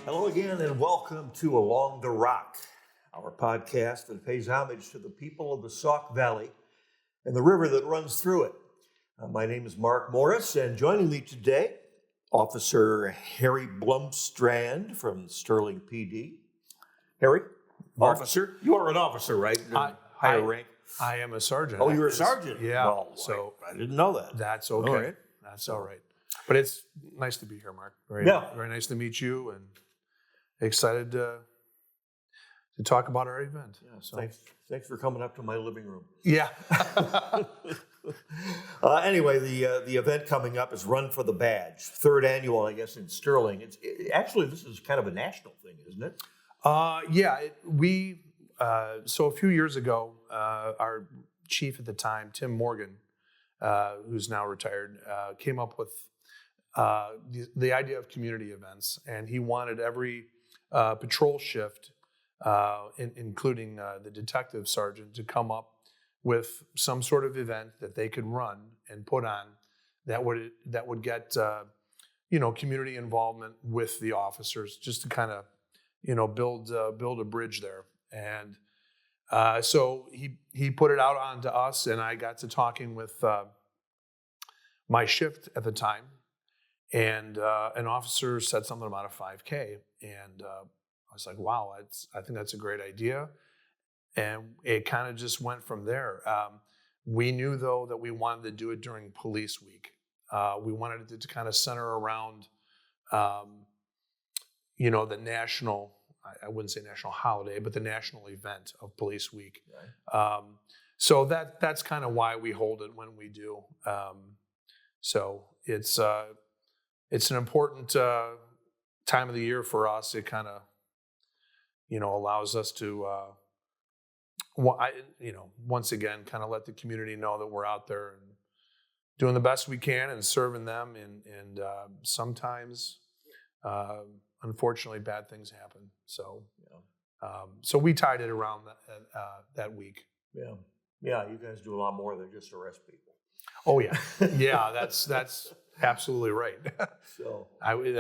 Hello again, and welcome to Along the Rock, our podcast that pays homage to the people of the Sauk Valley and the river that runs through it. My name is Mark Morris, and joining me today, Officer Harry Blomstrand from Sterling PD. Harry, Mark. officer. You are an officer, right? Higher rank. I am a sergeant. Oh, you're a sergeant? Yeah. Well, so I didn't know that. that's okay. All right. That's all right. But it's nice to be here, Mark. Very nice to meet you, and excited to talk about our event. Yeah, so. Thanks for coming up to my living room. Yeah. Anyway, the event coming up is Run for the Badge, third annual, I guess, in Sterling. Actually, this is kind of a national thing, isn't it? So a few years ago, our chief at the time, Tim Morgan, who's now retired, came up with the idea of community events, and he wanted every patrol shift, including the detective sergeant, to come up with some sort of event that they could run and put on that would get community involvement with the officers, just to kind of build a bridge there. And so he put it out onto us, and I got to talking with my shift at the time, and an officer said something about a 5K, and I was like, wow, I think that's a great idea. And it kind of just went from there. We knew, though, that we wanted to do it during police week. We wanted it to kind of center around, the national, I wouldn't say national holiday, but the national event of police week. Right. So that's kind of why we hold it when we do. So it's an important time of the year for us. It kind of, allows us to, once again, kind of let the community know that we're out there and doing the best we can and serving them. And sometimes, unfortunately, bad things happen. So, so we tied it around that week. Yeah, you guys do a lot more than just arrest people. Oh yeah, yeah. That's absolutely right. So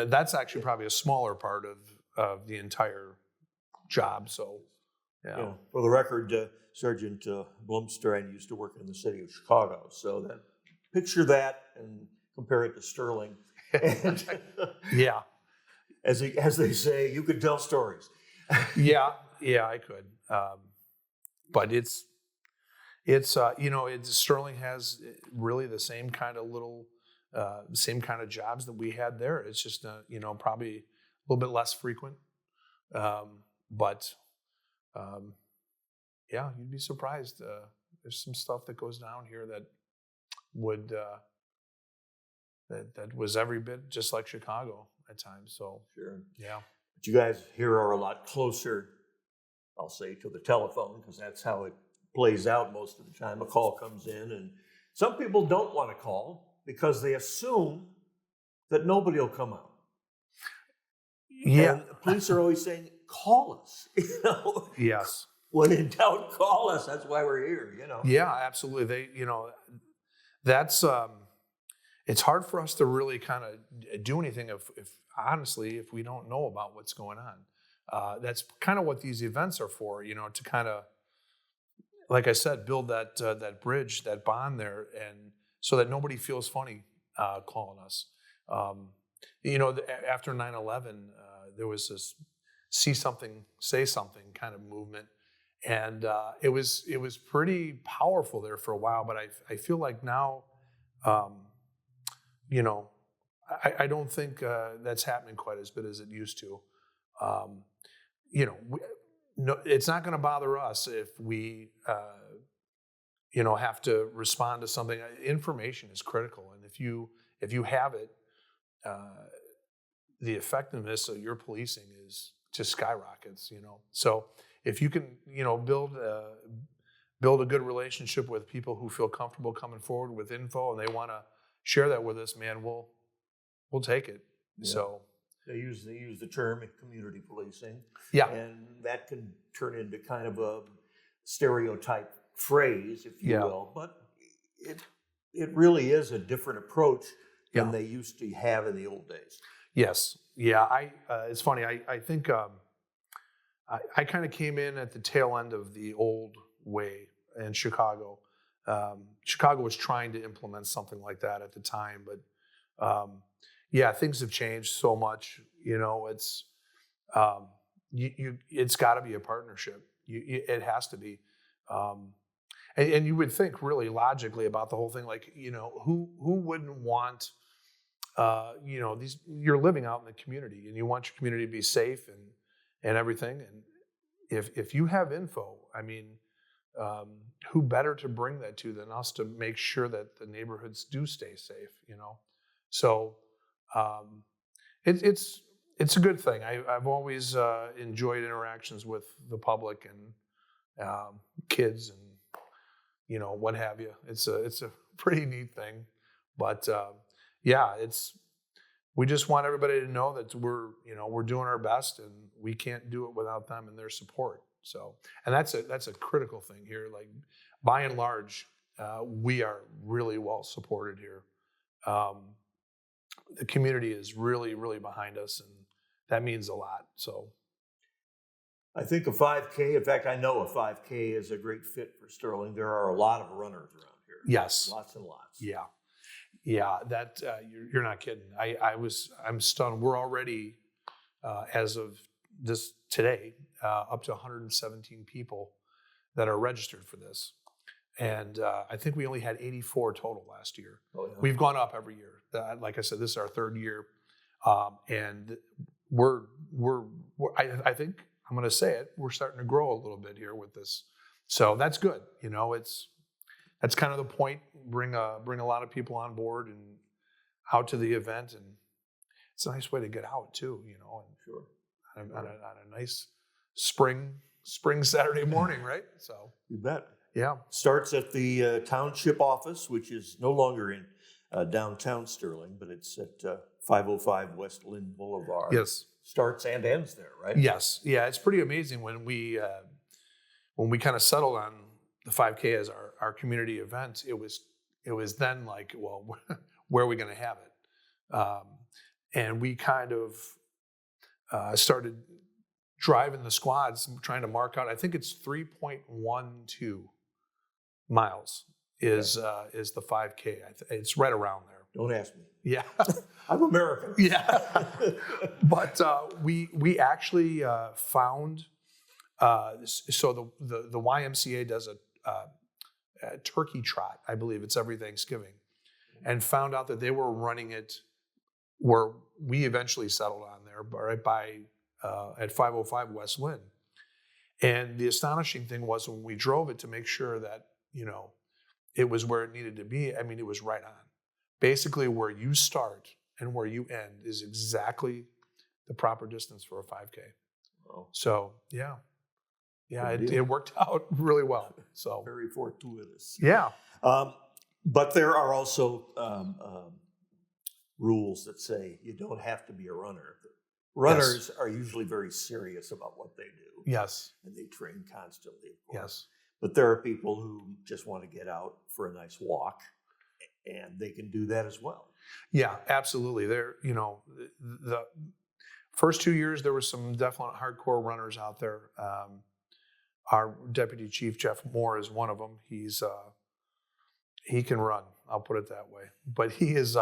that's actually probably a smaller part of the entire job. So, yeah. For the record, Sergeant Blomstrand used to work in the city of Chicago. So picture that and compare it to Sterling. And, yeah. As they say, you could tell stories. Yeah, I could. But it's Sterling has really the same kind of jobs that we had there. It's just probably a little bit less frequent. But you'd be surprised. There's some stuff that goes down here that would that was every bit just like Chicago at times. So sure, yeah. But you guys here are a lot closer, I'll say, to the telephone, because that's how it plays out most of the time. A call comes in, and some people don't want to call because they assume that nobody will come out. Yeah, and the police are always saying, "Call us." Yes. When in doubt, call us. That's why we're here. Yeah, absolutely. That's it's hard for us to really kind of do anything if honestly, if we don't know about what's going on. That's kind of what these events are for, to kind of, like I said, build that bridge, that bond there, and so that nobody feels funny calling us. After 9/11, there was this see something, say something kind of movement, and it was pretty powerful there for a while. But I feel like now, I don't think that's happening quite as bit as it used to. It's not going to bother us if we, have to respond to something. Information is critical, and if you have it, the effectiveness of your policing is just skyrockets. So if you can, build a good relationship with people who feel comfortable coming forward with info and they want to share that with us, man, we'll take it. Yeah. So they use the term community policing. Yeah. And that can turn into kind of a stereotype phrase, if you will. But it really is a different approach than they used to have in the old days. Yes. it's funny. I think I kind of came in at the tail end of the old way in Chicago. Chicago was trying to implement something like that at the time, but things have changed so much. It's it's got to be a partnership. It has to be. And you would think really logically about the whole thing, like, who wouldn't want, you're living out in the community and you want your community to be safe and everything. And if you have info, I mean, who better to bring that to than us to make sure that the neighborhoods do stay safe, So it's a good thing. I've always enjoyed interactions with the public and kids and what have you. It's a pretty neat thing, but we just want everybody to know that we're doing our best, and we can't do it without them and their support. So, and that's a critical thing here. Like, by and large, we are really well supported here. The community is really, really behind us, and that means a lot. So, I think a 5K, in fact, I know a 5K is a great fit for Sterling. There are a lot of runners around here. Yes. Lots and lots. Yeah, that you're not kidding. I'm stunned. We're already, as of today, up to 117 people that are registered for this, and I think we only had 84 total last year. Oh, yeah. We've gone up every year. Like I said, this is our third year, and I think I'm going to say it. We're starting to grow a little bit here with this, so that's good. That's kind of the point. Bring a lot of people on board and out to the event, and it's a nice way to get out too. And Sure. on a nice spring Saturday morning, right? So You bet. yeah. Starts at the township office, which is no longer in downtown Sterling, but it's at 505 West Lynn Boulevard. Yes. Starts and ends there, right? Yes. Yeah. It's pretty amazing when we kind of settled on the 5K as our community event. It was then like, well, where are we going to have it? And we kind of started driving the squads, trying to mark out. I think it's 3.12 miles is the 5K. It's right around there. Don't ask me. Yeah. I'm American. Yeah. But we actually found, so the YMCA does a turkey trot, I believe it's every Thanksgiving, and found out that they were running it where we eventually settled on there, right by at 505 West Lynn. And the astonishing thing was when we drove it to make sure that, it was where it needed to be. I mean, it was right on. Basically, where you start and where you end is exactly the proper distance for a 5K. Wow. So, yeah, it worked out really well. So Very fortuitous. yeah. But there are also rules that say you don't have to be a runner. Runners are usually very serious about what they do. Yes. And they train constantly, of course. Yes. But there are people who just want to get out for a nice walk, and they can do that as well. Yeah, absolutely. There, the first 2 years, there were some definite hardcore runners out there. Our deputy chief, Jeff Moore, is one of them. He can run. I'll put it that way. But he is,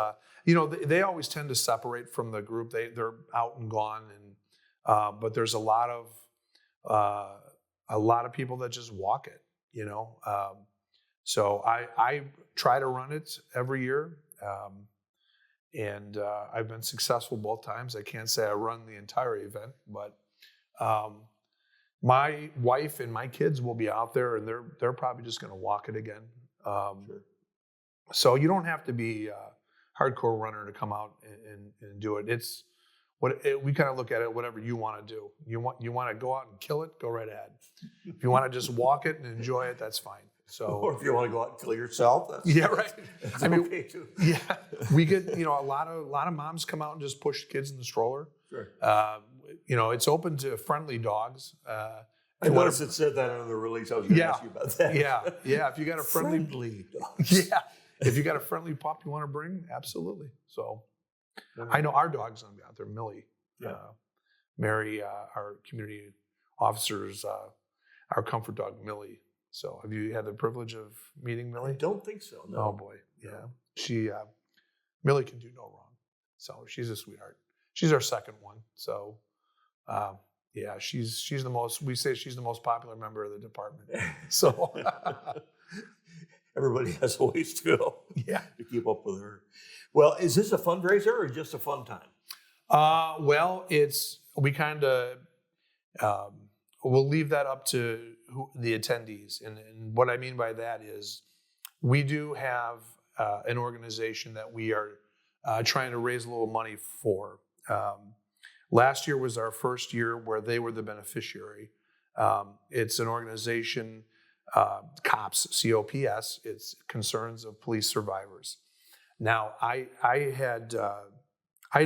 they always tend to separate from the group. They're out and gone, and but there's a lot of people that just walk it. So I try to run it every year, and I've been successful both times. I can't say I run the entire event, but my wife and my kids will be out there, and they're probably just going to walk it again. Sure. So you don't have to be a hardcore runner to come out and do it. It's we kind of look at it, whatever you want to do. You want to go out and kill it, go right ahead. If you want to just walk it and enjoy it, that's fine. So, or if you want to go out and kill yourself, that's right. That's okay too. Yeah, we get a lot of moms come out and just push kids in the stroller. Sure. It's open to friendly dogs. I noticed it said that on the release. I was going to ask you about that. Yeah. If you got a friendly dogs. Yeah. If you got a friendly pup you want to bring, absolutely. So, I know our dog's gonna be out there, Millie. Mary, our community officers, our comfort dog, Millie. So have you had the privilege of meeting Millie? I don't think so, no. Oh, boy. Yeah. Millie can do no wrong. So she's a sweetheart. She's our second one. So, she's the most, we say she's the most popular member of the department. So everybody has a ways to go to keep up with her. Well, is this a fundraiser or just a fun time? Well, we kind of, we'll leave that up to the attendees. And what I mean by that is we do have an organization that we are trying to raise a little money for. Last year was our first year where they were the beneficiary. It's an organization, C.O.P.S, C.O.P.S, it's Concerns of Police Survivors. Now, I had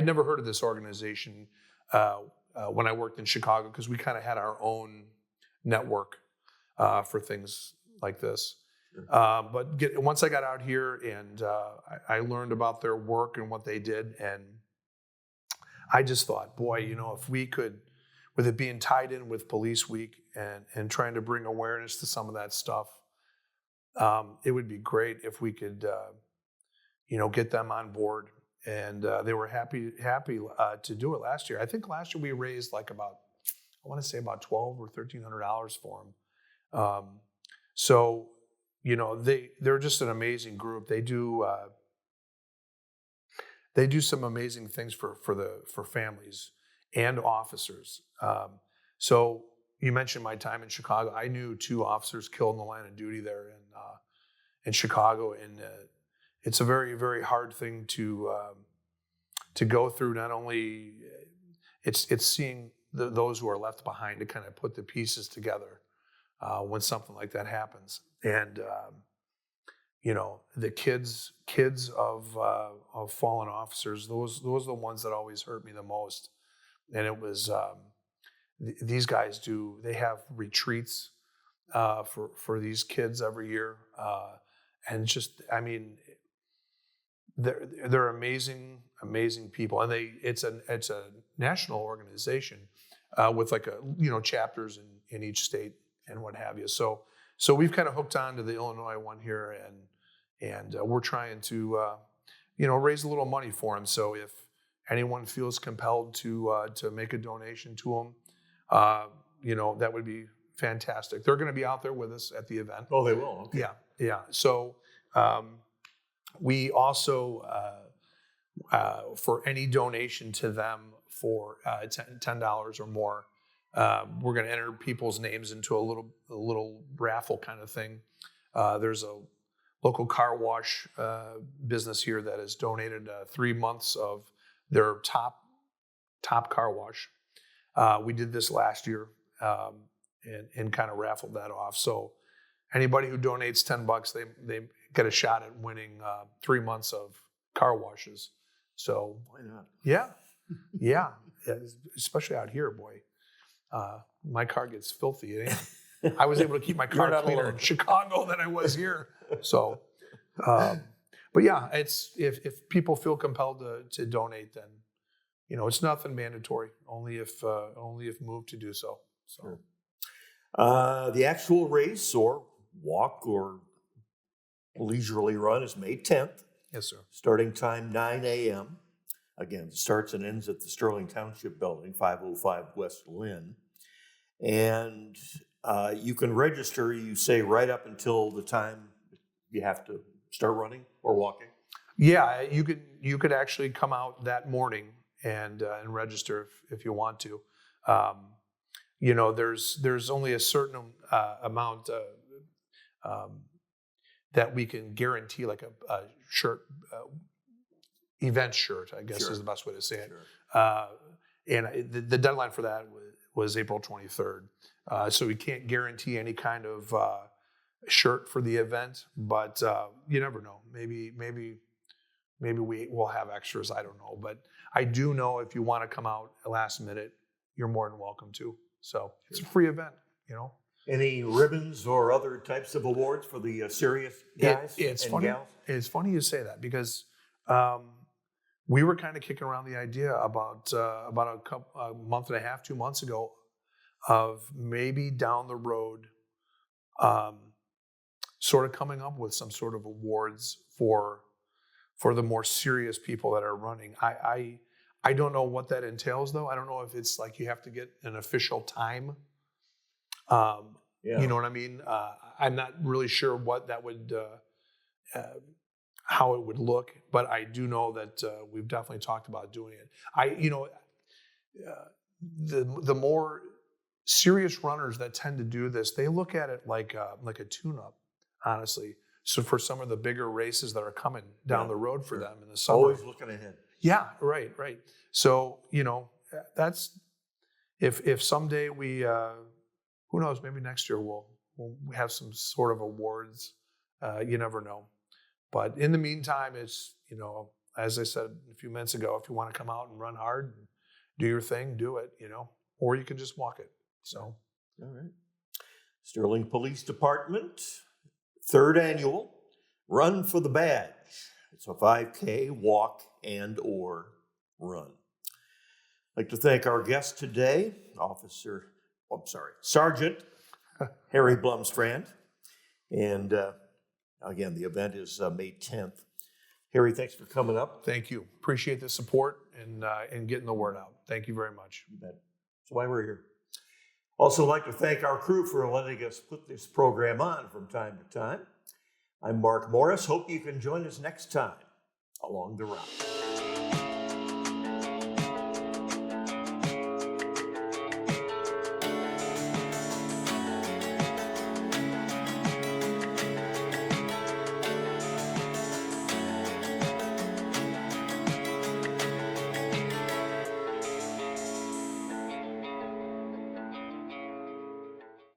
never heard of this organization when I worked in Chicago because we kind of had our own network for things like this. But once I got out here and I learned about their work and what they did, and I just thought, boy, if we could, with it being tied in with Police Week and trying to bring awareness to some of that stuff, it would be great if we could, get them on board. And they were happy to do it last year. I think last year we raised about $1,200 or $1,300 for them. So, they're just an amazing group. They do some amazing things for families and officers. So you mentioned my time in Chicago. I knew 2 officers killed in the line of duty there in Chicago, and it's a very, very hard thing to go through. Not only it's seeing those who are left behind to kind of put the pieces together when something like that happens, and the kids of fallen officers. Those are the ones that always hurt me the most. And it was these guys they have retreats for these kids every year, and they're amazing people, and it's a national organization with chapters in each state and what have you. So we've kind of hooked on to the Illinois one here, and we're trying to raise a little money for them. So if anyone feels compelled to make a donation to them, that would be fantastic. They're going to be out there with us at the event. Oh, they will. Okay. Yeah. So we also, for any donation to them for $10 or more, we're going to enter people's names into a little raffle kind of thing. There's a local car wash business here that has donated 3 months of their top car wash. We did this last year and kind of raffled that off. So anybody who donates $10, they get a shot at winning 3 months of car washes. So why not? Yeah, especially out here, boy. My car gets filthy. I was able to keep my car cleaner in Chicago than I was here. So, but yeah, it's if people feel compelled to donate, then it's nothing mandatory. Only if moved to do so. So, sure. The actual race or walk or leisurely run is May 10th. Yes, sir. Starting time 9 a.m. Again, starts and ends at the Sterling Township Building, 505 West Lynn. And you can register, you say, right up until the time you have to start running or walking? Yeah, you could actually come out that morning and register if you want to. There's only a certain amount that we can guarantee, like a shirt, event shirt, I guess is the best way to say it. Sure. And the deadline for that was April 23rd. So we can't guarantee any kind of shirt for the event, but you never know. Maybe we will have extras. I don't know, but I do know if you want to come out last minute, you're more than welcome to. So it's a free event, Any ribbons or other types of awards for the serious guys and gals? It's funny you say that because we were kind of kicking around the idea about a month and a half, 2 months ago, of maybe down the road, sort of coming up with some sort of awards for the more serious people that are running. I don't know what that entails, though. I don't know if it's like you have to get an official time. You know what I mean? I'm not really sure what that would, how it would look, but I do know that we've definitely talked about doing it. The more serious runners that tend to do this, they look at it like a tune-up, honestly. So for some of the bigger races that are coming down the road for them in the summer. Always looking ahead. Yeah, right. So, that's, if someday we, who knows, maybe next year we'll have some sort of awards. You never know. But in the meantime, it's, as I said a few minutes ago, if you want to come out and run hard and do your thing, do it, or you can just walk it. So. All right. Sterling Police Department, 3rd annual Run for the Badge. It's a 5K walk and or run. I'd like to thank our guest today, Sergeant Harry Blomstrand. And again, the event is May 10th. Harry, thanks for coming up. Thank you. Appreciate the support and getting the word out. Thank you very much. You bet. That's why we're here. Also like to thank our crew for letting us put this program on from time to time. I'm Mark Morris. Hope you can join us next time along the route.